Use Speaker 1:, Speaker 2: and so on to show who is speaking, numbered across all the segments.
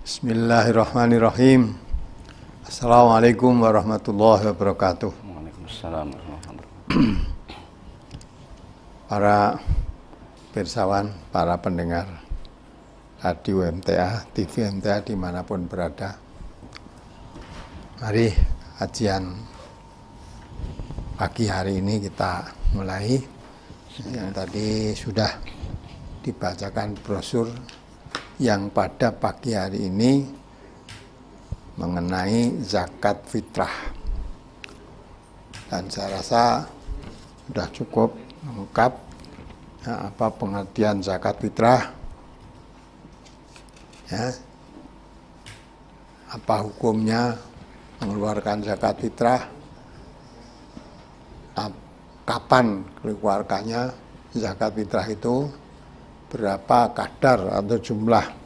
Speaker 1: Bismillahirrahmanirrahim. Assalamualaikum warahmatullahi wabarakatuh.
Speaker 2: Waalaikumsalam warahmatullahi wabarakatuh.
Speaker 1: Para pirsawan, para pendengar radio MTA, TV MTA dimanapun berada. Mari kajian pagi hari ini kita mulai. Yang tadi sudah dibacakan brosur yang pada pagi hari ini mengenai zakat fitrah, dan saya rasa sudah cukup lengkap ya, apa pengertian zakat fitrah ya, apa hukumnya mengeluarkan zakat fitrah, kapan dikeluarkannya zakat fitrah itu, berapa kadar atau jumlah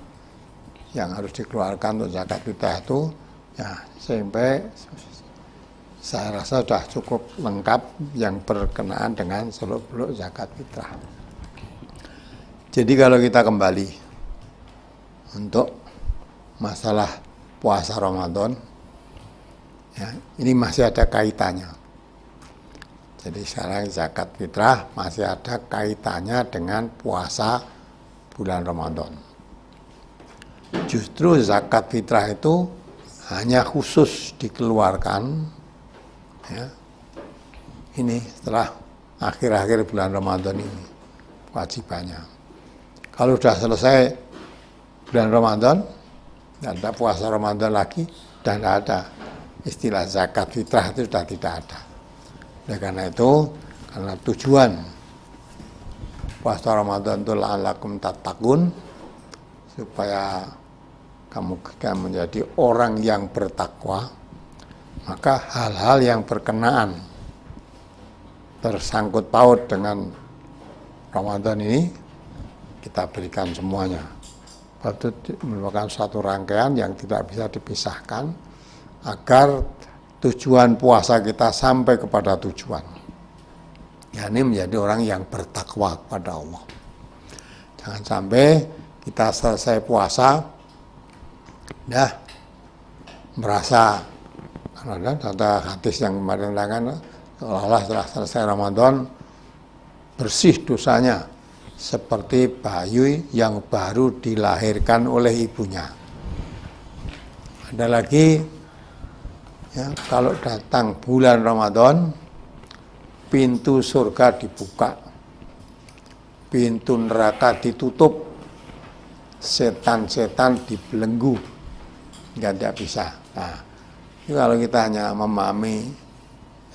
Speaker 1: yang harus dikeluarkan untuk zakat fitrah itu ya, sampai saya rasa sudah cukup lengkap yang berkenaan dengan seluk-beluk zakat fitrah. Jadi kalau kita kembali untuk masalah puasa Ramadan ya, ini masih ada kaitannya. Jadi sekarang zakat fitrah masih ada kaitannya dengan puasa bulan Ramadan. Justru zakat fitrah itu hanya khusus dikeluarkan ya, ini setelah akhir-akhir bulan Ramadan ini kewajibannya. Kalau sudah selesai bulan Ramadan, tidak ada puasa Ramadan lagi, dan tidak ada istilah zakat fitrah, itu sudah tidak ada. Oleh karena itu, karena tujuan puasa Ramadan itu la'allakum tattaqun, supaya kamu menjadi orang yang bertakwa, maka hal-hal yang berkenaan tersangkut paut dengan Ramadan ini kita berikan semuanya. Itu merupakan suatu rangkaian yang tidak bisa dipisahkan agar tujuan puasa kita sampai kepada tujuan, yakni menjadi orang yang bertakwa kepada Allah. Jangan sampai kita selesai puasa dah merasa, karena ada hadis yang kemarin kan, seolah-olah setelah selesai Ramadan bersih dosanya seperti bayi yang baru dilahirkan oleh ibunya. Ada lagi ya, kalau datang bulan Ramadan, pintu surga dibuka, pintu neraka ditutup, setan-setan dibelenggu, nggak bisa. Nah, ini kalau kita hanya memahami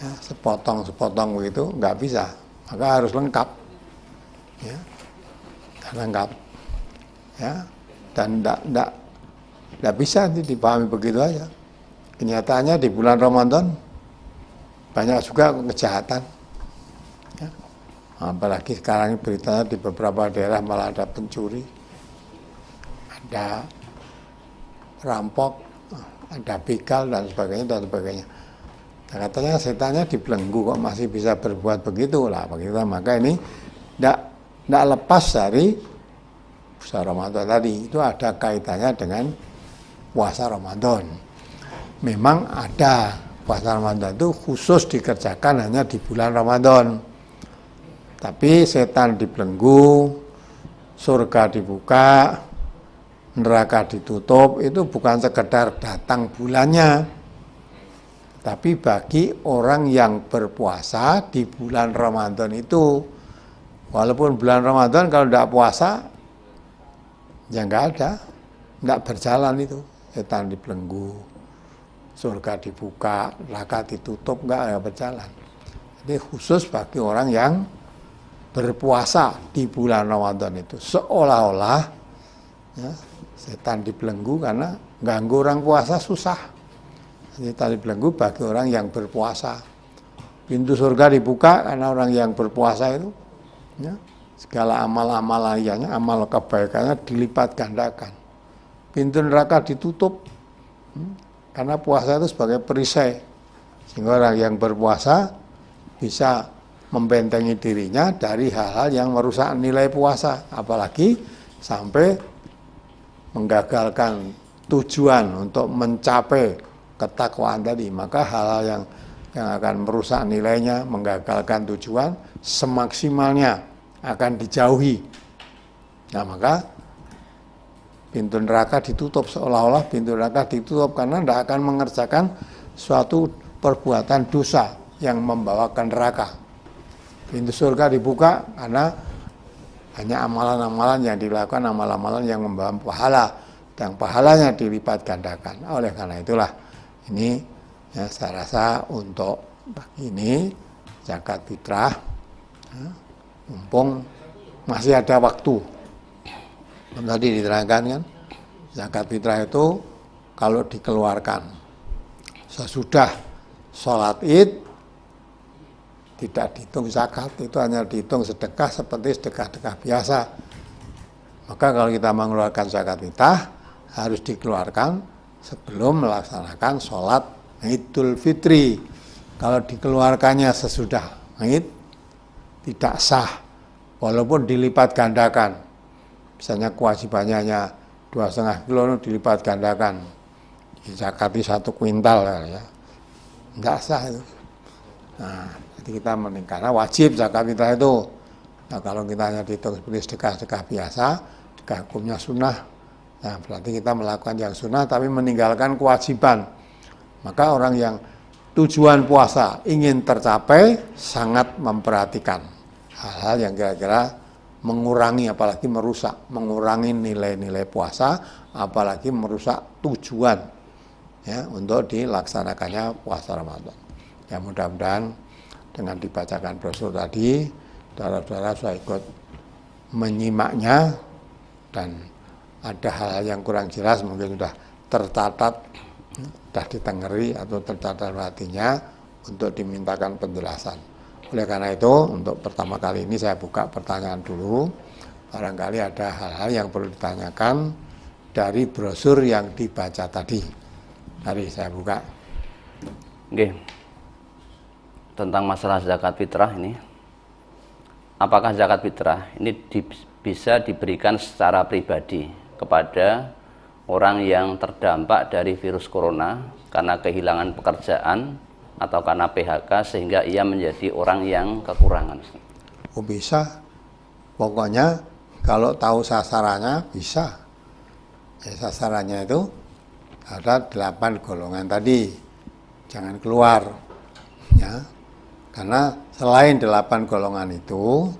Speaker 1: ya, sepotong-sepotong begitu, nggak bisa. Maka harus lengkap, ya, lengkap, ya, dan nggak bisa dipahami begitu aja. Kenyataannya di bulan Ramadan banyak juga kejahatan ya. Apalagi sekarang beritanya di beberapa daerah malah ada pencuri, ada rampok, ada begal dan sebagainya. Nah, katanya setannya dibelenggu, kok masih bisa berbuat begitu lah begitu. Maka ini tidak lepas dari puasa Ramadan tadi, itu ada kaitannya dengan puasa Ramadan. Memang ada puasa Ramadan itu khusus dikerjakan hanya di bulan Ramadan. Tapi setan dibelenggu, surga dibuka, neraka ditutup, itu bukan sekedar datang bulannya. Tapi bagi orang yang berpuasa di bulan Ramadan itu, walaupun bulan Ramadan kalau tidak puasa, ya nggak ada, nggak berjalan itu. Setan dibelenggu, surga dibuka, neraka ditutup, nggak berjalan. Jadi khusus bagi orang yang berpuasa di bulan Ramadan itu, seolah-olah ya, setan dibelenggu karena ganggu orang puasa susah. Setan dibelenggu bagi orang yang berpuasa. Pintu surga dibuka karena orang yang berpuasa itu, ya, segala amal-amal lainnya, amal kebaikannya dilipat gandakan. Pintu neraka ditutup. Karena puasa itu sebagai perisai, sehingga orang yang berpuasa bisa membentengi dirinya dari hal-hal yang merusak nilai puasa, apalagi sampai menggagalkan tujuan untuk mencapai ketakwaan tadi, maka hal-hal yang akan merusak nilainya, menggagalkan tujuan, semaksimalnya akan dijauhi. Nah, maka pintu neraka ditutup, seolah-olah pintu neraka ditutup karena tidak akan mengerjakan suatu perbuatan dosa yang membawa ke neraka. Pintu surga dibuka karena hanya amalan-amalan yang dilakukan, amalan-amalan yang membawa pahala, dan pahalanya dilipat gandakan. Oleh karena itulah ini ya, saya rasa untuk ini zakat fitrah, ya, mumpung masih ada waktu. Tadi diterangkan kan, zakat fitrah itu kalau dikeluarkan sesudah sholat id tidak dihitung zakat, itu hanya dihitung sedekah seperti sedekah-sedekah biasa. Maka kalau kita mengeluarkan zakat fitrah harus dikeluarkan sebelum melaksanakan sholat Idul Fitri. Kalau dikeluarkannya sesudah Id tidak sah, walaupun dilipat gandakan. Misalnya kewajibannya hanya 2,5 kilo dilipat gandakan, zakati 1 kuintal ya, tidak sah itu. Nah, jadi kita karena wajib zakat fitrah itu. Nah, kalau kita hanya dihitung seperti sedekah-sedekah biasa, sedekah hukumnya sunnah, nah berarti kita melakukan yang sunnah tapi meninggalkan kewajiban. Maka orang yang tujuan puasa ingin tercapai sangat memperhatikan hal-hal yang kira-kira mengurangi, apalagi merusak, mengurangi nilai-nilai puasa, apalagi merusak tujuan ya untuk dilaksanakannya puasa Ramadan. Ya, mudah-mudahan dengan dibacakan brosur tadi, saudara-saudara sudah ikut menyimaknya, dan ada hal-hal yang kurang jelas mungkin sudah tercatat, sudah ditengeri atau tercatat hatinya untuk dimintakan penjelasan. Oleh karena itu, untuk pertama kali ini saya buka pertanyaan dulu. Barangkali ada hal-hal yang perlu ditanyakan dari brosur yang dibaca tadi. Mari saya buka.
Speaker 2: Oke. Tentang masalah zakat fitrah ini. Apakah zakat fitrah ini bisa diberikan secara pribadi kepada orang yang terdampak dari virus corona karena kehilangan pekerjaan atau karena PHK sehingga ia menjadi orang yang kekurangan?
Speaker 1: Oh, bisa. Pokoknya kalau tahu sasarannya bisa. Ya, sasarannya itu ada 8 golongan tadi. Jangan keluar. Ya. Karena selain 8 golongan itu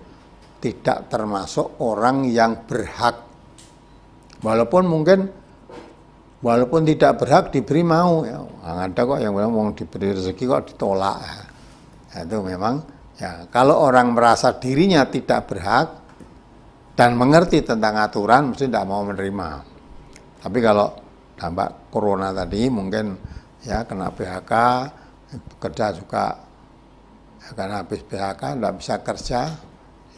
Speaker 1: tidak termasuk orang yang berhak. Walaupun tidak berhak diberi mau, ya, ada kok yang bilang mau diberi rezeki kok ditolak. Ya, itu memang ya, kalau orang merasa dirinya tidak berhak dan mengerti tentang aturan mesti tidak mau menerima. Tapi kalau dampak corona tadi mungkin ya kena PHK, bekerja juga ya, karena habis PHK tidak bisa kerja,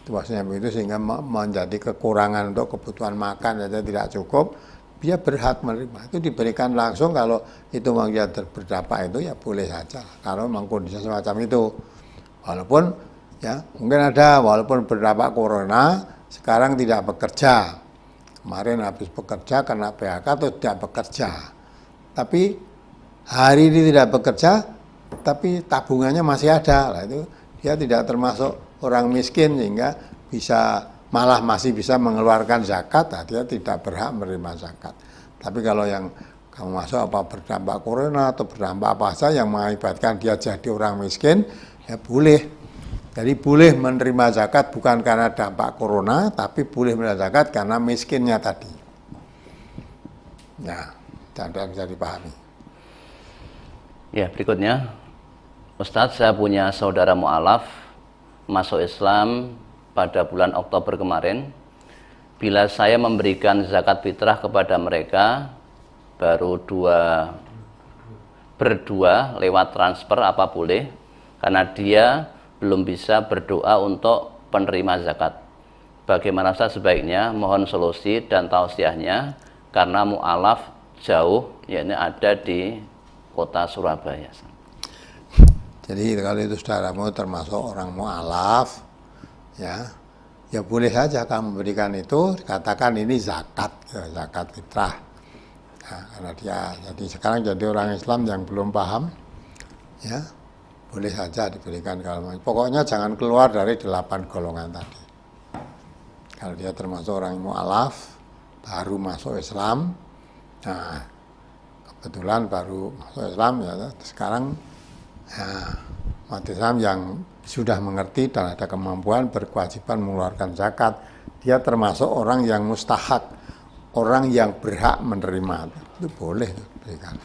Speaker 1: itu maksudnya begitu, sehingga menjadi kekurangan untuk kebutuhan makan saja tidak cukup, dia berhak menerima. Itu diberikan langsung. Kalau itu memang dia berdampak itu ya boleh saja. Kalau memang kondisi semacam itu. Walaupun ya mungkin ada walaupun berdampak corona sekarang tidak bekerja. Kemarin habis bekerja karena PHK atau tidak bekerja. Tapi hari ini tidak bekerja tapi tabungannya masih ada. Lah itu dia tidak termasuk orang miskin sehingga malah masih bisa mengeluarkan zakat, nah dia tidak berhak menerima zakat. Tapi kalau yang kamu masuk apa berdampak corona atau berdampak apa saja yang mengakibatkan dia jadi orang miskin, ya boleh. Jadi boleh menerima zakat bukan karena dampak corona, tapi boleh menerima zakat karena miskinnya tadi. Nah, dan bisa dipahami.
Speaker 2: Ya, berikutnya, Ustadz, saya punya saudara mu'alaf masuk Islam pada bulan Oktober kemarin. Bila saya memberikan zakat fitrah kepada mereka baru berdua lewat transfer, apa boleh? Karena dia belum bisa berdoa untuk penerima zakat. Bagaimana Ustaz sebaiknya? Mohon solusi dan tausiahnya karena mu'alaf jauh, yakni ada di kota Surabaya.
Speaker 1: Jadi kalau itu saudaramu termasuk orang mu'alaf, ya boleh saja kamu berikan itu, katakan ini zakat, ya, zakat fitrah. Nah, karena dia jadi sekarang jadi orang Islam yang belum paham, ya boleh saja diberikan kalau pokoknya jangan keluar dari 8 golongan tadi. Kalau dia termasuk orang mu'alaf, baru masuk Islam, nah kebetulan baru masuk Islam ya sekarang ya, umat Islam yang sudah mengerti dan ada kemampuan berkewajiban mengeluarkan zakat, dia termasuk orang yang mustahak, orang yang berhak menerima, itu boleh berikan.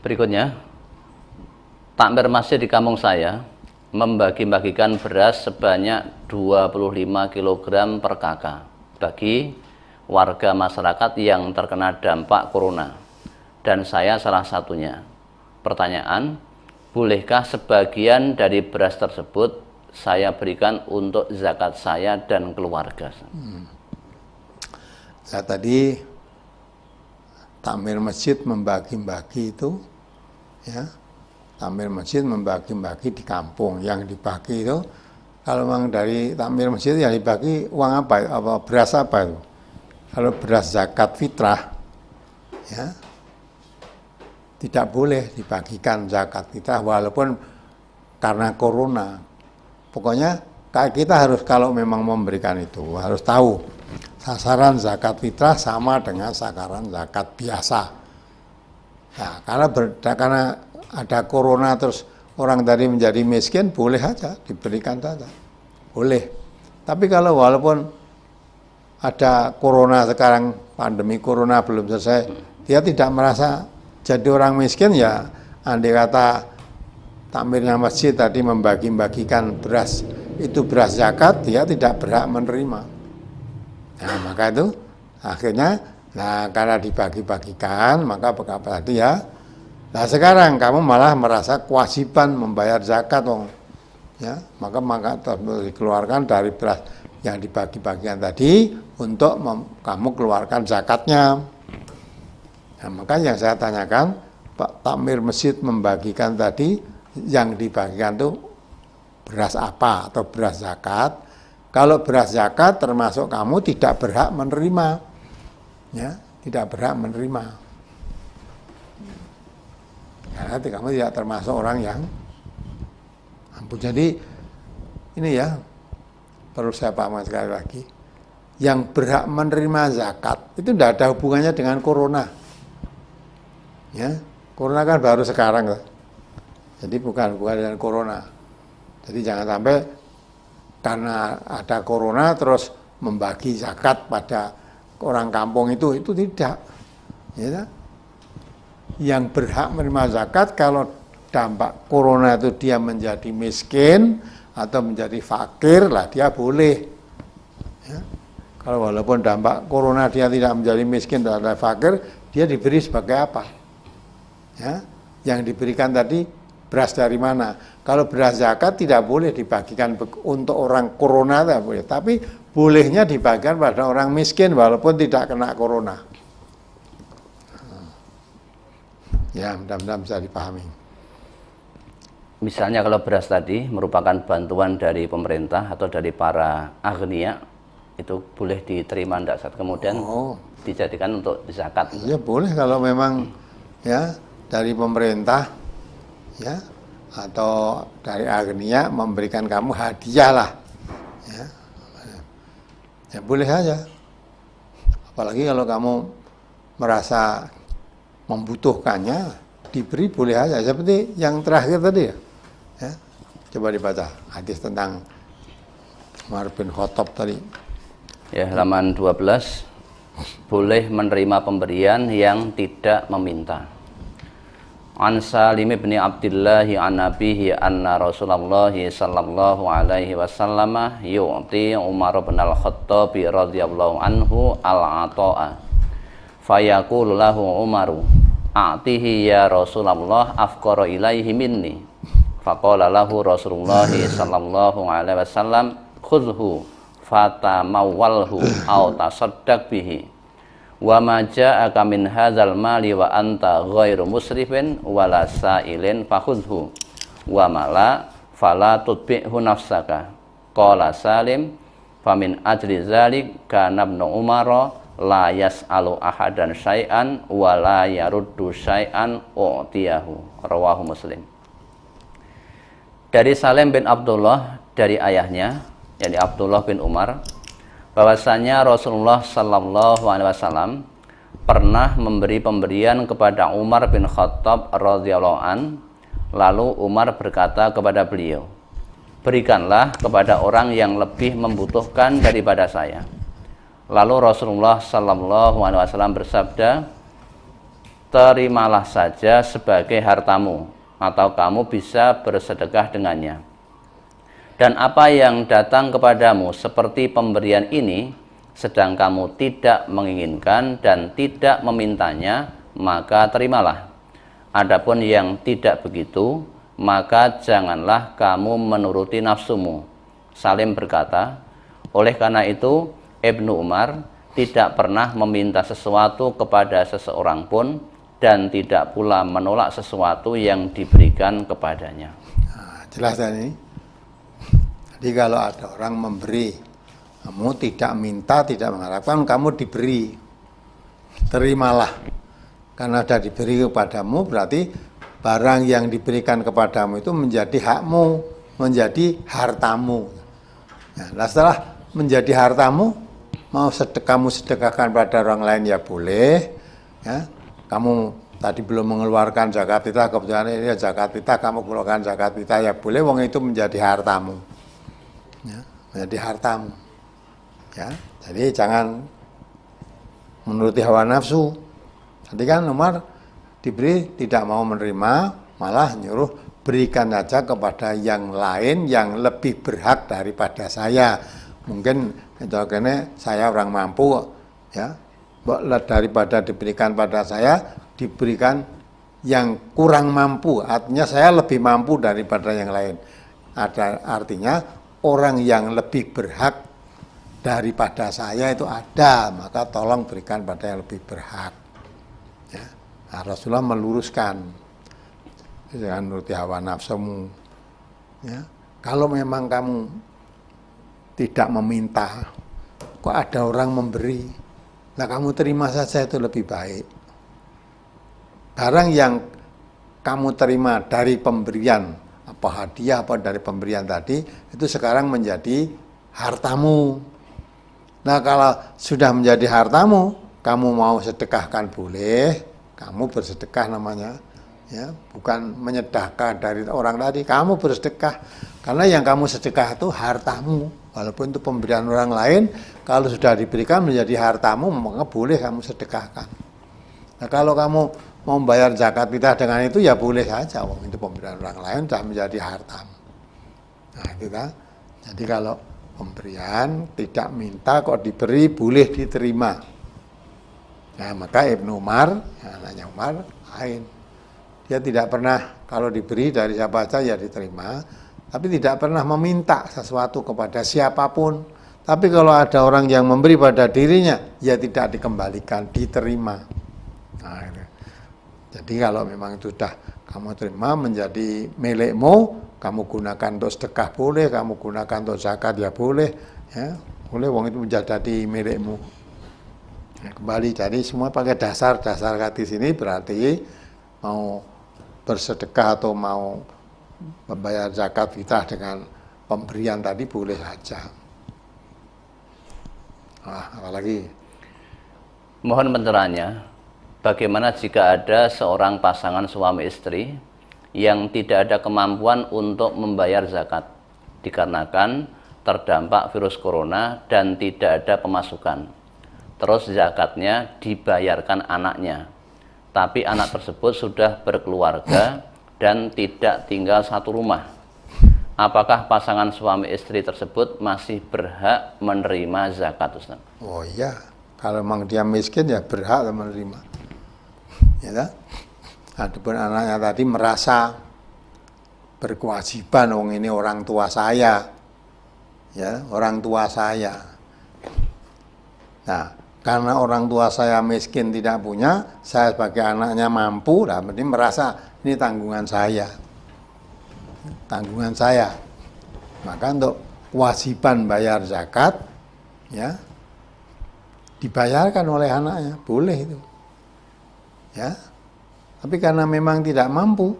Speaker 2: Berikutnya, takmir masjid di kampung saya membagi-bagikan beras sebanyak 25 kg per kakak bagi warga masyarakat yang terkena dampak corona, dan saya salah satunya. Pertanyaan, bolehkah sebagian dari beras tersebut saya berikan untuk zakat saya dan keluarga?
Speaker 1: Saya tadi takmir masjid membagi-bagi itu, ya, takmir masjid membagi-bagi di kampung, yang dibagi itu kalau memang dari takmir masjid yang dibagi uang apa, beras apa itu? Kalau beras zakat fitrah, ya tidak boleh dibagikan zakat fitrah walaupun karena corona. Pokoknya kita harus kalau memang memberikan itu harus tahu sasaran zakat fitrah sama dengan sasaran zakat biasa. Nah, karena ada corona terus orang tadi menjadi miskin, boleh aja diberikan saja, boleh. Tapi kalau walaupun ada corona sekarang, pandemi corona belum selesai, dia tidak merasa jadi orang miskin, ya andai kata takmirnya masjid tadi membagi-bagikan beras, itu beras zakat, dia tidak berhak menerima. Nah, maka itu akhirnya, nah karena dibagi-bagikan, maka apa tadi ya. Nah sekarang kamu malah merasa kewajiban membayar zakat, ya, maka dikeluarkan dari beras yang dibagi-bagikan tadi untuk kamu keluarkan zakatnya. Nah, maka yang saya tanyakan, Pak takmir masjid membagikan tadi yang dibagikan itu beras apa atau beras zakat? Kalau beras zakat termasuk kamu tidak berhak menerima, ya, tidak berhak menerima. Karena kamu tidak termasuk orang yang mampu. Jadi ini ya perlu saya paham sekali lagi, yang berhak menerima zakat itu tidak ada hubungannya dengan corona. Ya, corona kan baru sekarang, jadi bukan dengan corona. Jadi jangan sampai karena ada corona terus membagi zakat pada orang kampung itu tidak. Ya, yang berhak menerima zakat kalau dampak corona itu dia menjadi miskin atau menjadi fakir, lah dia boleh. Ya. Kalau walaupun dampak corona dia tidak menjadi miskin dan fakir, dia diberi sebagai apa? Ya, yang diberikan tadi beras dari mana? Kalau beras zakat tidak boleh dibagikan untuk orang corona, tidak boleh. Tapi bolehnya dibagikan pada orang miskin walaupun tidak kena corona. Ya, mudah-mudahan bisa dipahami.
Speaker 2: Misalnya kalau beras tadi merupakan bantuan dari pemerintah atau dari para agnia, itu boleh diterima enggak saat kemudian dijadikan untuk zakat?
Speaker 1: Ya boleh kalau memang ya dari pemerintah, ya, atau dari agnia memberikan kamu hadiah lah, ya boleh saja. Apalagi kalau kamu merasa membutuhkannya, diberi boleh aja. Seperti yang terakhir tadi ya, coba dibaca hadis tentang Umar bin Khattab tadi.
Speaker 2: Ya, halaman 12, boleh menerima pemberian yang tidak meminta. An Salim bin Abdullah an Nabihi anna Rasulullah sallallahu alaihi wasallam yu'ti Umar bin Al-Khattab radhiyallahu anhu al-ata'a. Fayaqulu lahu Umaru, a'tihi ya Rasulullah afqara ilaihi minni. Faqala lahu Rasulullah sallallahu alaihi wasallam, khudhu fatamawwalhu aw tasaddaq bihi. Wa ma ja'aka min hadzal mali wa anta ghairu musrifin wala sa'ilin fakhudhu wa mala fala tutbi'hu nafsaka. Qala Salim, famin ajli zalik kana ibnu Umar la yas'alu ahadan syai'an wa la yaruddu syai'an u'tiyahu. Rawahu Muslim. Dari Salim bin Abdullah dari ayahnya, yakni Abdullah bin Umar, bahwasanya Rasulullah sallallahu alaihi wasallam pernah memberi pemberian kepada Umar bin Khattab radhiyallahu an. Lalu Umar berkata kepada beliau, berikanlah kepada orang yang lebih membutuhkan daripada saya. Lalu Rasulullah sallallahu alaihi wasallam bersabda, terimalah saja sebagai hartamu, atau kamu bisa bersedekah dengannya. Dan apa yang datang kepadamu seperti pemberian ini, sedang kamu tidak menginginkan dan tidak memintanya, maka terimalah. Adapun yang tidak begitu, maka janganlah kamu menuruti nafsumu. Salim berkata, oleh karena itu Ibnu Umar tidak pernah meminta sesuatu kepada seseorang pun dan tidak pula menolak sesuatu yang diberikan kepadanya.
Speaker 1: Nah, jelas ini. Jadi kalau ada orang memberi, kamu tidak minta, tidak mengharapkan, kamu diberi, terimalah. Karena ada diberi kepadamu, berarti barang yang diberikan kepadamu itu menjadi hakmu, menjadi hartamu. Nah, setelah menjadi hartamu, mau kamu sedekahkan pada orang lain ya boleh, ya. Kamu tadi belum mengeluarkan zakat fitrah, kebetulan ini zakat fitrah, kamu keluarkan zakat fitrah ya boleh, wong itu menjadi hartamu, ya, menjadi hartamu, ya. Jadi jangan menuruti hawa nafsu. Tadi kan Umar diberi tidak mau menerima, malah nyuruh berikan saja kepada yang lain yang lebih berhak daripada saya. Mungkin itu akhirnya saya orang mampu, ya. Daripada diberikan pada saya, diberikan yang kurang mampu, artinya saya lebih mampu daripada yang lain. Artinya orang yang lebih berhak daripada saya itu ada, maka tolong berikan pada yang lebih berhak, ya. Nah, Rasulullah meluruskan, jangan nuruti hawa nafsumu, ya. Kalau memang kamu tidak meminta, kok ada orang memberi, nah kamu terima saja, itu lebih baik. Barang yang kamu terima dari pemberian, apa hadiah apa dari pemberian tadi, itu sekarang menjadi hartamu. Nah kalau sudah menjadi hartamu, kamu mau sedekahkan boleh, kamu bersedekah namanya, ya, bukan menyedekah dari orang tadi, kamu bersedekah. Karena yang kamu sedekah itu hartamu, walaupun itu pemberian orang lain, kalau sudah diberikan menjadi hartamu, maka boleh kamu sedekahkan. Nah kalau kamu mau bayar zakat fitrah dengan itu ya boleh saja, wong itu pemberian orang lain sudah menjadi hartamu. Nah itu kan. Jadi kalau pemberian tidak minta kok diberi, boleh diterima. Nah maka Ibnu Umar, anaknya Umar, lain. Dia tidak pernah kalau diberi dari siapa saja ya diterima, tapi tidak pernah meminta sesuatu kepada siapapun. Tapi kalau ada orang yang memberi pada dirinya, ya tidak dikembalikan, diterima. Nah, itu. Jadi kalau memang itu sudah kamu terima menjadi milikmu, kamu gunakan untuk sedekah boleh, kamu gunakan untuk zakat ya boleh, ya boleh, wong itu menjadi milikmu. Ya, kembali jadi semua pakai dasar hadis ini, berarti mau bersedekah atau mau membayar zakat fitrah dengan pemberian tadi boleh saja. Apalagi
Speaker 2: mohon pencerahannya, bagaimana jika ada seorang pasangan suami istri yang tidak ada kemampuan untuk membayar zakat dikarenakan terdampak virus corona dan tidak ada pemasukan, terus zakatnya dibayarkan anaknya, tapi anak tersebut sudah berkeluarga dan tidak tinggal satu rumah. Apakah pasangan suami istri tersebut masih berhak menerima zakat, Ustaz?
Speaker 1: Oh iya, kalau memang dia miskin ya berhak menerima. Ya kan? Adapun anaknya tadi merasa berkewajiban, wong ini orang tua saya, ya orang tua saya. Nah, karena orang tua saya miskin tidak punya, saya sebagai anaknya mampu, nah berarti merasa ini tanggungan saya. Tanggungan saya. Maka untuk kewajiban bayar zakat, ya dibayarkan oleh anaknya, boleh itu. Ya. Tapi karena memang tidak mampu,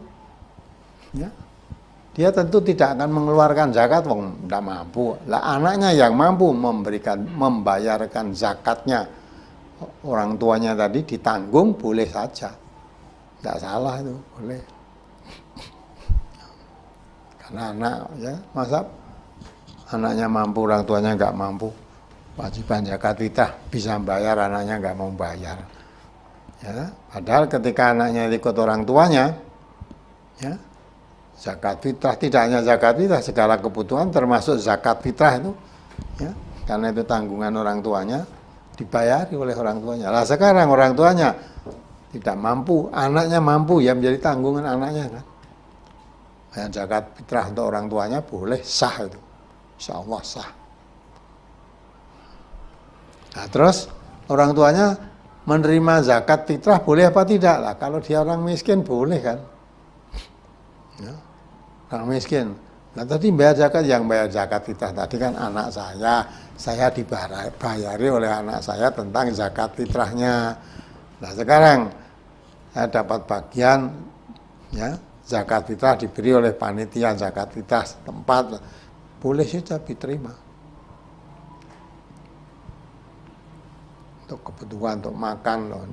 Speaker 1: ya, dia tentu tidak akan mengeluarkan zakat, wong tidak mampu. Lah anaknya yang mampu membayarkan zakatnya, orang tuanya tadi ditanggung, boleh saja, tidak salah itu, boleh. Karena anak, ya, masa anaknya mampu, orang tuanya nggak mampu, wajiban zakat fitrah bisa bayar, anaknya nggak mau bayar. Ya, padahal ketika anaknya ikut orang tuanya, ya, zakat fitrah, tidak hanya zakat fitrah, segala kebutuhan termasuk zakat fitrah itu, ya, karena itu tanggungan orang tuanya, dibayari oleh orang tuanya. Lah sekarang orang tuanya tidak mampu, anaknya mampu, ya menjadi tanggungan anaknya kan. Ya, zakat fitrah untuk orang tuanya boleh, sah itu, insya Allah sah. Nah terus orang tuanya menerima zakat fitrah boleh apa tidak? Lah kalau dia orang miskin boleh kan, ya, orang miskin. Nah tadi bayar zakat, yang bayar zakat fitrah tadi kan anak saya dibayari oleh anak saya tentang zakat fitrahnya. Nah sekarang saya dapat bagian, ya, zakat fitrah diberi oleh panitia zakat fitrah tempat, boleh saja diterima. Untuk kebutuhan, untuk makan loh,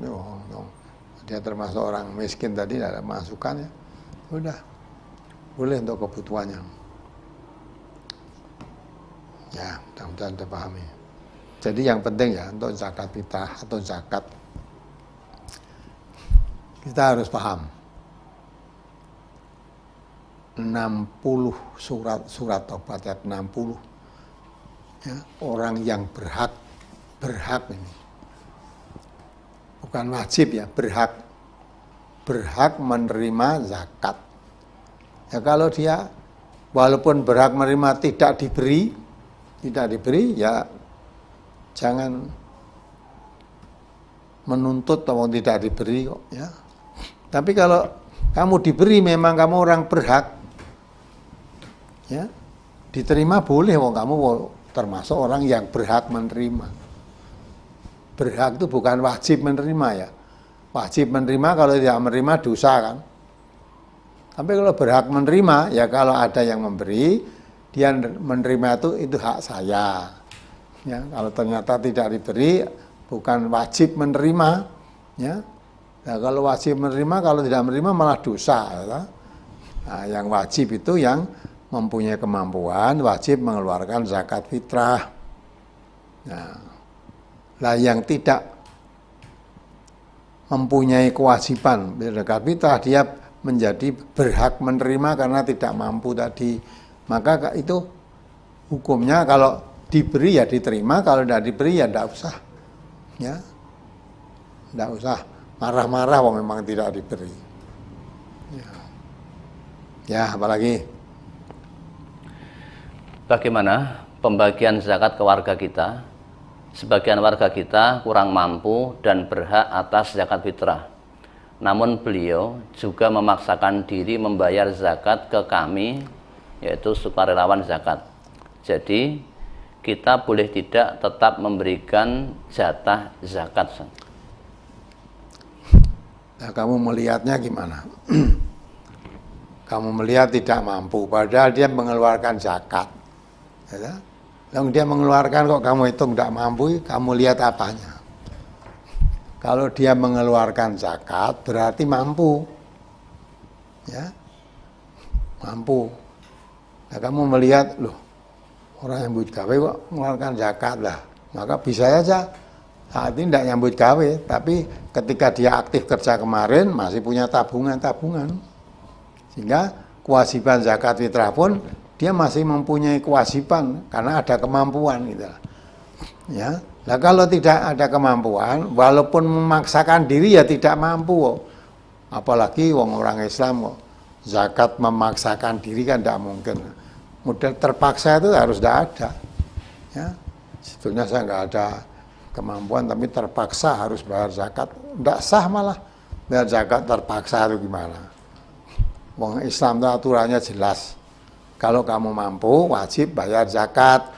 Speaker 1: dia termasuk orang miskin tadi, tidak ada masukan, ya, udah boleh untuk kebutuhannya. Ya, mudah-mudahan dipahami. Jadi yang penting ya untuk zakat fitrah atau zakat, kita harus paham 60 surat Tobat ayat 60, ya, orang yang berhak ini, bukan wajib ya, berhak menerima zakat. Ya kalau dia walaupun berhak menerima tidak diberi, ya jangan menuntut atau tidak diberi kok, ya. Tapi kalau kamu diberi, memang kamu orang berhak, ya, diterima boleh, wong kamu termasuk orang yang berhak menerima. Berhak itu bukan wajib menerima, ya. Wajib menerima, kalau tidak menerima dosa kan. Tapi kalau berhak menerima, ya kalau ada yang memberi, dia menerima itu hak saya. Ya, kalau ternyata tidak diberi, bukan wajib menerima, ya. Nah, kalau wajib menerima, kalau tidak menerima malah dosa. Ya. Nah, yang wajib itu yang mempunyai kemampuan, wajib mengeluarkan zakat fitrah. Nah, lah yang tidak mempunyai kewajiban zakat fitrah, dia menjadi berhak menerima karena tidak mampu tadi. Maka itu hukumnya kalau diberi ya diterima, kalau tidak diberi ya tidak usah. Ya, tidak usah marah-marah wong memang tidak diberi. Ya, apalagi?
Speaker 2: Bagaimana pembagian zakat ke warga kita? Sebagian warga kita kurang mampu dan berhak atas zakat fitrah. Namun beliau juga memaksakan diri membayar zakat ke kami, yaitu sukarelawan zakat. Jadi kita boleh tidak tetap memberikan jatah zakat.
Speaker 1: Nah, kamu melihatnya gimana? Kamu melihat tidak mampu, padahal dia mengeluarkan zakat. Ya? Lalu dia mengeluarkan, kok kamu hitung tidak mampu, kamu lihat apanya? Kalau dia mengeluarkan zakat, berarti mampu. Ya, mampu. Nah, kamu melihat, loh, orang yang nyambut gawe kok mengeluarkan zakat lah. Maka bisa saja saat ini tidak nyambut gawe, tapi ketika dia aktif kerja kemarin, masih punya tabungan. Sehingga kewajiban zakat fitrah pun dia masih mempunyai kewajiban karena ada kemampuan gitu. Ya. Nah, kalau tidak ada kemampuan, walaupun memaksakan diri ya tidak mampu. Apalagi orang Islam kok zakat memaksakan diri kan tidak mungkin. Model terpaksa itu harus tidak ada. Ya. Sebetulnya saya nggak ada kemampuan tapi terpaksa harus bayar zakat. Tidak sah malah bayar zakat terpaksa itu gimana? Wong Islam itu aturannya jelas. Kalau kamu mampu, wajib bayar zakat.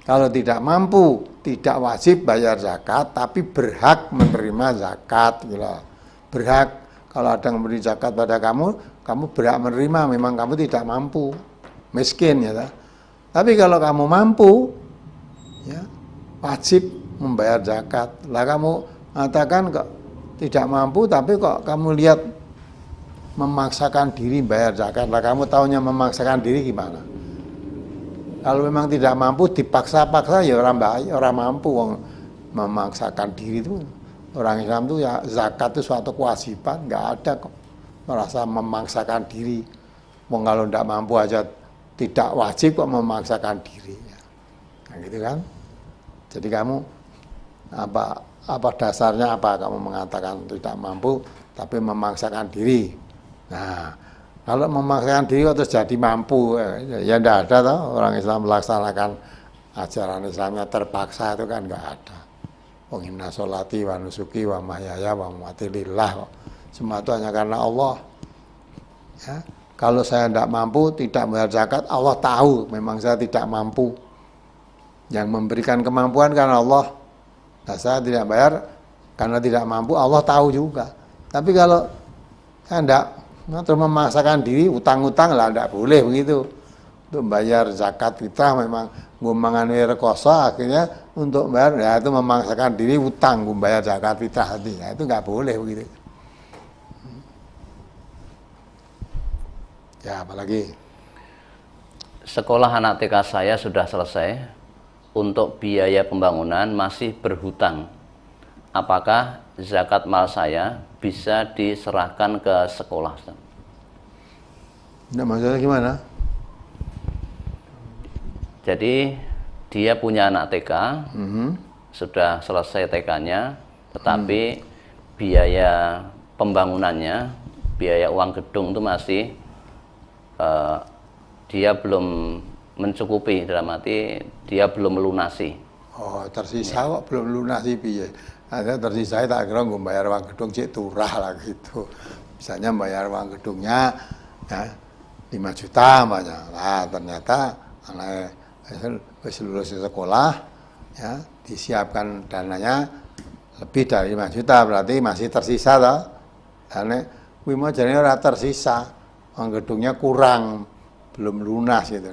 Speaker 1: Kalau tidak mampu, tidak wajib bayar zakat, tapi berhak menerima zakat. Gitu. Berhak, kalau ada yang memberi zakat pada kamu, kamu berhak menerima, memang kamu tidak mampu, miskin. Ya. Tapi kalau kamu mampu, ya, wajib membayar zakat. Lah kamu mengatakan kok tidak mampu, tapi kok kamu lihat memaksakan diri bayar zakat. Lah kamu taunya memaksakan diri gimana? Kalau memang tidak mampu dipaksa-paksa ya orang mampu, memaksakan diri itu. Orang Islam itu ya zakat itu suatu kewajiban, nggak ada kok merasa memaksakan diri. Wong kalau tidak mampu aja tidak wajib kok memaksakan diri. Nah, gitu kan? Jadi kamu apa dasarnya apa kamu mengatakan tidak mampu tapi memaksakan diri? Nah, kalau memaksakan diri terus jadi mampu, ya tidak ada toh orang Islam melaksanakan ajaran Islamnya terpaksa itu kan nggak ada. Inna sholati wa nusuki wa mahyaya wa mamati lillah. Semua itu hanya karena Allah. Ya. Kalau saya tidak mampu, tidak bayar zakat, Allah tahu memang saya tidak mampu. Yang memberikan kemampuan karena Allah. Nah, saya tidak bayar karena tidak mampu, Allah tahu juga. Tapi kalau saya tidak, terus memaksakan diri, utang-utang lah, tidak boleh begitu. Untuk bayar zakat fitrah memang ngumbangan rekoso, akhirnya untuk bayar, ya itu memaksakan diri utang, bayar zakat fitrah tadi. Ya, itu nggak boleh begitu. Ya, apalagi?
Speaker 2: Sekolah anak TK saya sudah selesai. Untuk biaya pembangunan masih berhutang. Apakah zakat mal saya bisa diserahkan ke sekolah?
Speaker 1: Nah, maksudnya gimana?
Speaker 2: Jadi dia punya anak TK, sudah selesai TK-nya, tetapi biaya pembangunannya, biaya uang gedung itu masih dia belum mencukupi, dalam arti dia belum melunasi.
Speaker 1: Oh, tersisa ya. Kok belum lunasi piye? Ada tersisa, tak kira gue bayar uang gedung cik turah lah gitu. Misalnya bayar uang gedungnya ya 5 juta banyak. Lah ternyata anak wis lulus sekolah ya disiapkan dananya lebih dari 5 juta, berarti masih tersisa toh. Karena kuwi mau jane ora tersisa. Uang gedungnya kurang, belum lunas gitu.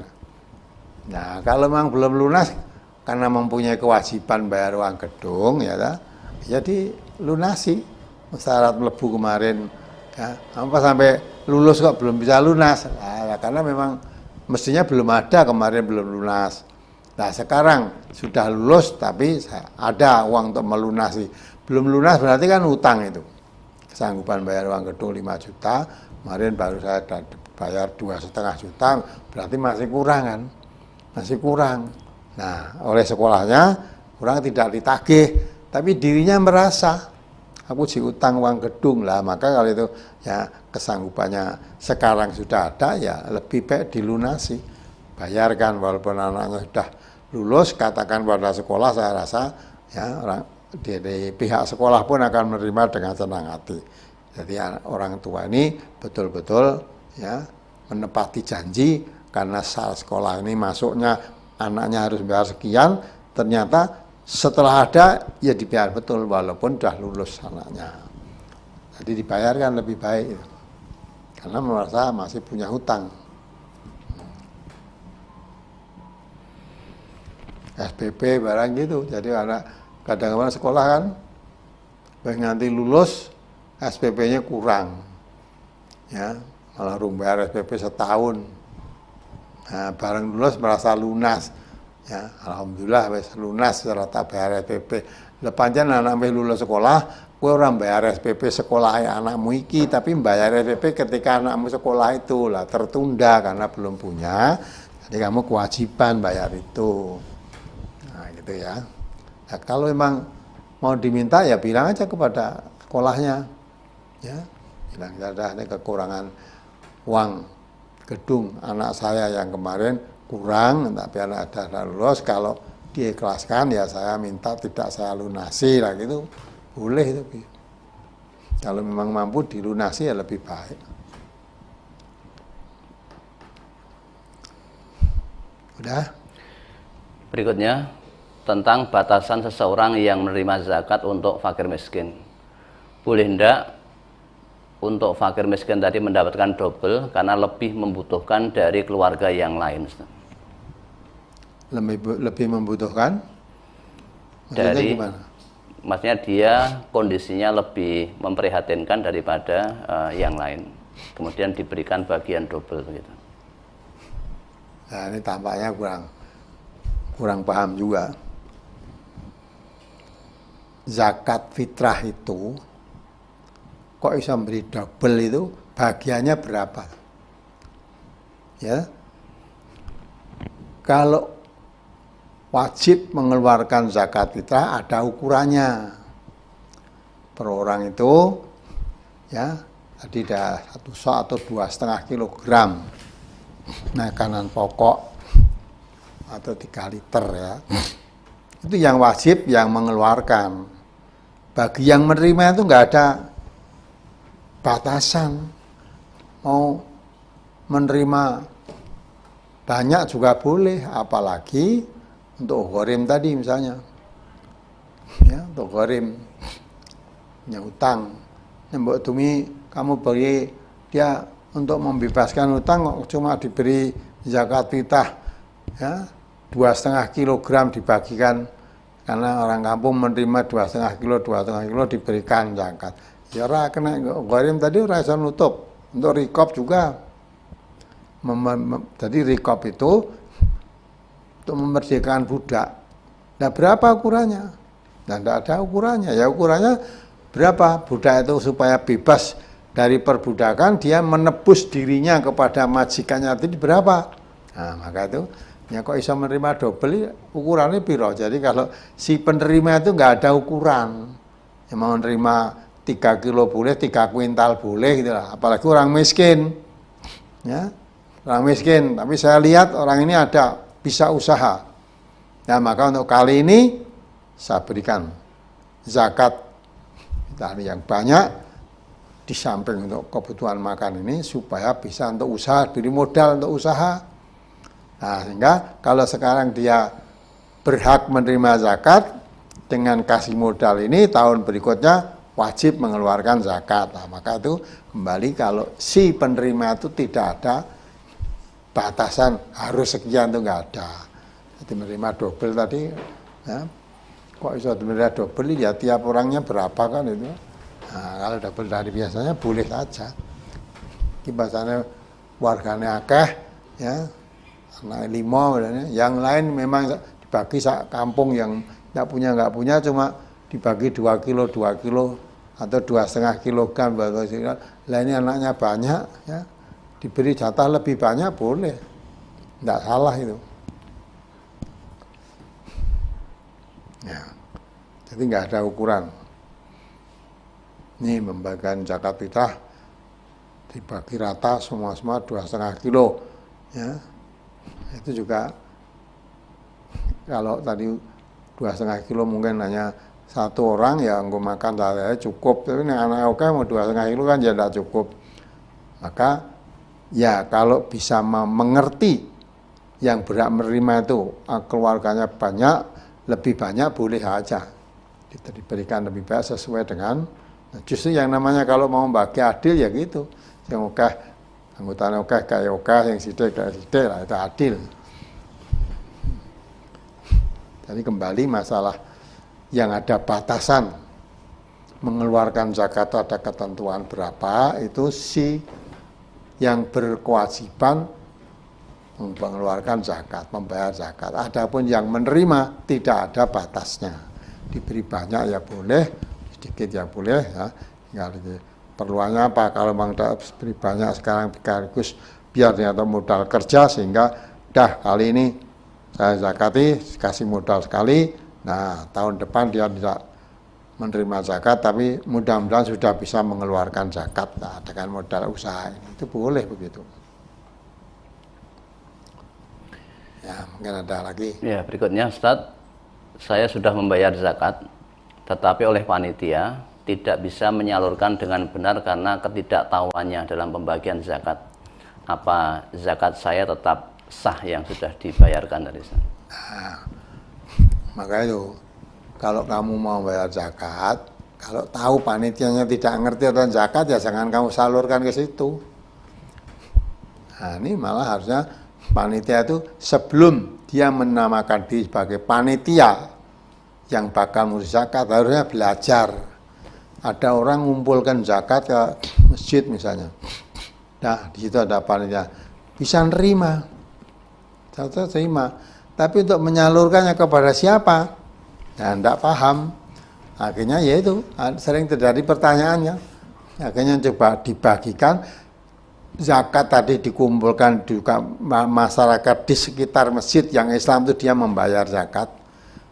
Speaker 1: Nah, kalau memang belum lunas karena mempunyai kewajiban bayar uang gedung ya jadi lunasi. Syarat mlebu kemarin ya, apa sampai lulus kok belum bisa lunas? Nah, karena memang mestinya belum ada kemarin belum lunas. Nah, sekarang sudah lulus tapi ada uang untuk melunasi. Belum lunas berarti kan utang itu. Kesanggupan bayar uang gedung 5 juta, kemarin baru saya bayar 2,5 juta, berarti masih kurang kan? Masih kurang. Nah, oleh sekolahnya kurang tidak ditagih, tapi dirinya merasa aku diutang uang gedung lah, maka kalau itu ya kesanggupannya sekarang sudah ada ya lebih baik dilunasi, bayarkan walaupun anaknya sudah lulus, katakan pada sekolah, saya rasa ya orang dari pihak sekolah pun akan menerima dengan senang hati. Jadi orang tua ini betul-betul ya menepati janji. Karena saat sekolah ini masuknya anaknya harus bayar sekian, ternyata setelah ada ya dibayar betul walaupun sudah lulus anaknya. Jadi dibayarkan lebih baik karena merasa masih punya hutang. SPP barang gitu. Jadi anak kadang-kadang sekolah kan nanti lulus SPP-nya kurang. Ya, malah bayar SPP setahun. Nah, bareng lulus merasa lunas, ya alhamdulillah wis lunas serta bayar SPP. Lepanjen anak lulus sekolah, kowe orang bayar SPP sekolah anakmu iki, tapi bayar SPP ketika anakmu sekolah itu lah tertunda karena belum punya. Jadi kamu kewajiban bayar itu. Nah, gitu ya. Nah, kalau memang mau diminta ya bilang aja kepada sekolahnya, ya bilang ada kekurangan uang gedung anak saya yang kemarin kurang, tapi anak ada lulus, kalau diikhlaskan ya saya minta tidak saya lunasi lah gitu, boleh itu. Kalau memang mampu dilunasi ya lebih baik. Udah?
Speaker 2: Berikutnya, tentang batasan seseorang yang menerima zakat untuk fakir miskin. Boleh tidak untuk fakir miskin tadi mendapatkan double karena lebih membutuhkan dari keluarga yang lain?
Speaker 1: Lebih membutuhkan? Maksudnya
Speaker 2: Dari
Speaker 1: gimana?
Speaker 2: Maksudnya dia kondisinya lebih memprihatinkan daripada yang lain, kemudian diberikan bagian double begitu.
Speaker 1: Nah, ini tampaknya kurang paham juga. Zakat fitrah itu kok bisa beri double, itu bagiannya berapa? Ya, kalau wajib mengeluarkan zakat fitrah ada ukurannya. Per orang itu, ya, tadi dah 1 sok atau 2,5 kilogram makanan pokok atau 3 liter ya. Itu yang wajib yang mengeluarkan. Bagi yang menerima itu nggak ada batasan. Mau menerima banyak juga boleh, apalagi untuk gharim tadi misalnya, ya, untuk gharim punya utang, Mbok Tumi kamu beri dia untuk membebaskan utang kok cuma diberi zakat fitrah, ya, 2,5 kilogram dibagikan karena orang kampung menerima 2,5 kilo diberikan zakat. Ya ora kena gharim tadi ora iso nutup. Untuk rikop juga, jadi rikop itu untuk memerdekakan budak. Nah, berapa ukurannya? Nah, tidak ada ukurannya. Ya ukurannya berapa? Budak itu supaya bebas dari perbudakan, dia menebus dirinya kepada majikannya itu berapa? Nah, maka itu, ya kok bisa menerima double, ukurannya piro. Jadi kalau si penerima itu nggak ada ukuran. Yang mau menerima 3 kilo boleh, 3 kuintal boleh, gitu lah. Apalagi orang miskin. Ya, orang miskin. Tapi saya lihat orang ini ada bisa usaha. Nah, maka untuk kali ini saya berikan zakat tadi yang banyak di samping untuk kebutuhan makan ini supaya bisa untuk usaha, beri modal untuk usaha. Nah, sehingga kalau sekarang dia berhak menerima zakat dengan kasih modal ini, tahun berikutnya wajib mengeluarkan zakat. Nah, maka itu kembali kalau si penerima itu tidak ada batasan harus sekian, itu nggak ada. Jadi menerima double tadi, ya, kok bisa menerima double ya tiap orangnya berapa kan itu. Nah, kalau double dari biasanya boleh saja. Kibasannya warganya akeh, ya, anak 5, yang lain memang dibagi kampung yang nggak punya cuma dibagi 2 kilo atau 2,5 kilogram. Lah ini anaknya banyak, ya, diberi jatah lebih banyak boleh, tidak salah itu. Ya, jadi nggak ada ukuran. Ini membagikan zakat fitrah dibagi rata semua 2,5 kilo, ya. Itu juga kalau tadi 2,5 kilo mungkin hanya satu orang ya nggak makan saya cukup, tapi ini anak oke mau 2,5 kilo kan ya tidak cukup. Maka ya kalau bisa mengerti yang berhak menerima itu keluarganya banyak, lebih banyak boleh aja diberikan lebih banyak sesuai dengan, nah, justru yang namanya kalau mau bagi adil ya gitu, yang oke anggotanya oke kayak oke, yang sidik kayak sidik lah, itu adil. Jadi kembali masalah yang ada batasan mengeluarkan zakat itu ada ketentuan berapa, itu si yang berkewajiban mengeluarkan zakat, membayar zakat. Adapun yang menerima tidak ada batasnya. Diberi banyak ya boleh, sedikit ya boleh, ya. Perluannya apa? Kalau memang beri banyak sekarang sekaligus biar ternyata modal kerja sehingga dah kali ini saya zakati kasih modal sekali. Nah, tahun depan dia tidak menerima zakat, tapi mudah-mudahan sudah bisa mengeluarkan zakat, nah, dengan modal usaha ini. Itu boleh begitu. Ya, mungkin ada lagi.
Speaker 2: Ya, berikutnya Ustadz, saya sudah membayar zakat, tetapi oleh panitia tidak bisa menyalurkan dengan benar karena ketidaktahuannya dalam pembagian zakat. Apa zakat saya tetap sah yang sudah dibayarkan tadi?
Speaker 1: Nah, Maka itu, kalau kamu mau bayar zakat, kalau tahu panitianya tidak ngerti tentang zakat, ya jangan kamu salurkan ke situ. Nah, ini malah harusnya panitia itu sebelum dia menamakan diri sebagai panitia yang bakal ngurus zakat, harusnya belajar. Ada orang ngumpulkan zakat ke masjid misalnya. Nah, di situ ada panitia. Bisa nerima. Terima. Tapi untuk menyalurkannya kepada siapa? Ya, tidak paham. Akhirnya ya itu, sering terjadi pertanyaannya. Akhirnya coba dibagikan. Zakat tadi dikumpulkan juga masyarakat di sekitar masjid yang Islam itu dia membayar zakat.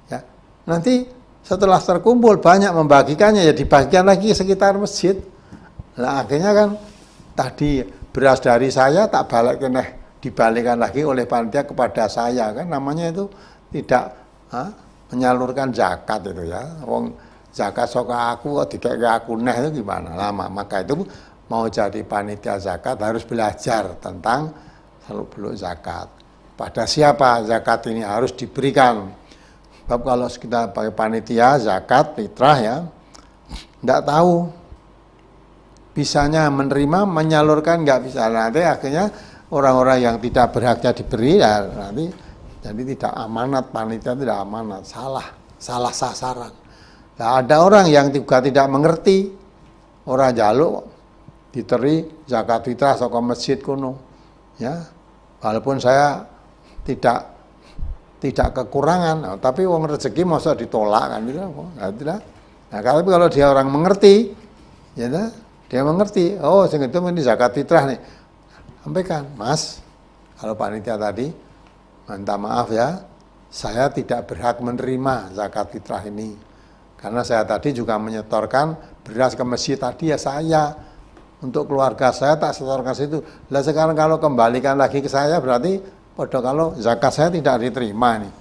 Speaker 1: Ya. Nanti setelah terkumpul banyak membagikannya ya dibagikan lagi sekitar masjid. Nah akhirnya kan tadi beras dari saya tak dibalikan lagi oleh panitia kepada saya, kan namanya itu tidak menyalurkan zakat itu ya. Wong zakat sok aku kok dikek aku neh itu gimana? Lama maka itu mau jadi panitia zakat harus belajar tentang seluk-beluk zakat. Pada siapa zakat ini harus diberikan. Sebab kalau kita pakai panitia zakat fitrah ya, tidak tahu. Bisanya menerima, menyalurkan nggak bisa. Nanti akhirnya orang-orang yang tidak berhaknya diberi ya nanti jadi tidak amanat, panitia tidak amanat, salah sasaran. Nah, ada orang yang juga tidak mengerti, orang jaluk diteri zakat fitrah saka masjid kuno, ya walaupun saya tidak kekurangan, tapi uang rezeki masa ditolak kan gitu, tidak. Nah kalau dia orang mengerti, ya dia mengerti, oh sing itu ini zakat fitrah nih, sampaikan, Mas, kalau panitia tadi, minta maaf ya, saya tidak berhak menerima zakat fitrah ini, karena saya tadi juga menyetorkan beras ke masjid tadi ya saya. Untuk keluarga saya tak setorkan situ. Lah sekarang kalau kembalikan lagi ke saya berarti pada kalau zakat saya tidak diterima nih.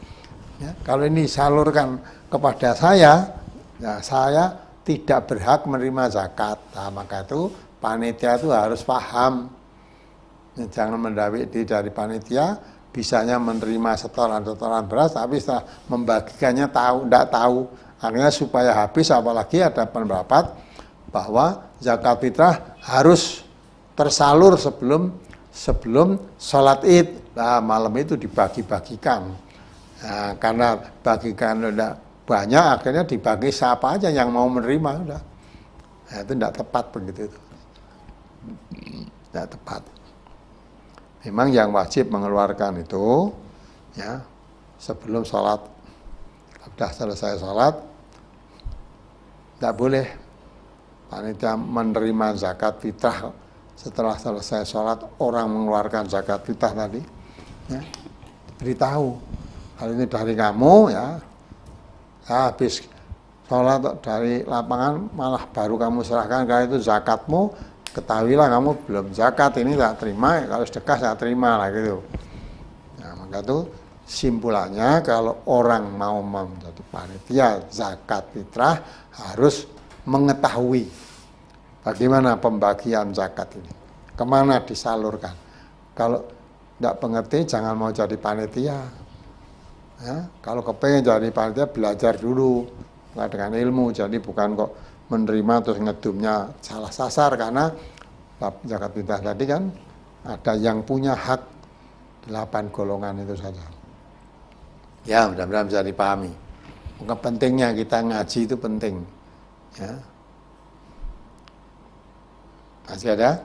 Speaker 1: Ya, kalau ini salurkan kepada saya, ya saya tidak berhak menerima zakat. Nah, maka itu panitia itu harus paham. Ya, jangan mendawik diri dari panitia, bisanya menerima setoran-setoran beras, tapi setelah membagikannya tidak tahu. Akhirnya supaya habis, apalagi ada pendapat bahwa zakat fitrah harus tersalur sebelum sholat id. Nah, malam itu dibagi-bagikan. Nah, karena bagikan udah banyak, akhirnya dibagi siapa aja yang mau menerima udah. Nah, itu tidak tepat begitu itu. Tidak tepat. Memang yang wajib mengeluarkan itu ya sebelum sholat. Sudah selesai sholat, tidak boleh panitia menerima zakat fitrah setelah selesai sholat, orang mengeluarkan zakat fitrah tadi, ya, beritahu, hal ini dari kamu, ya, habis sholat dari lapangan, malah baru kamu serahkan, kalau itu zakatmu, ketahuilah kamu belum zakat, ini tak terima, kalau sedekah tak terima, lah gitu. Nah, maka itu simpulannya, kalau orang mau menjadi panitia zakat fitrah, harus mengetahui bagaimana pembagian zakat ini, kemana disalurkan. Kalau tidak mengerti, jangan mau jadi panitia. Ya, kalau kepengen jadi panitia, belajar dulu dengan ilmu. Jadi bukan kok menerima terus ngedumnya salah sasar, karena zakat fitrah tadi kan ada yang punya hak 8 golongan itu saja. Ya, mudah-mudahan bisa dipahami. Pentingnya kita ngaji itu penting. Ya. Masih ada?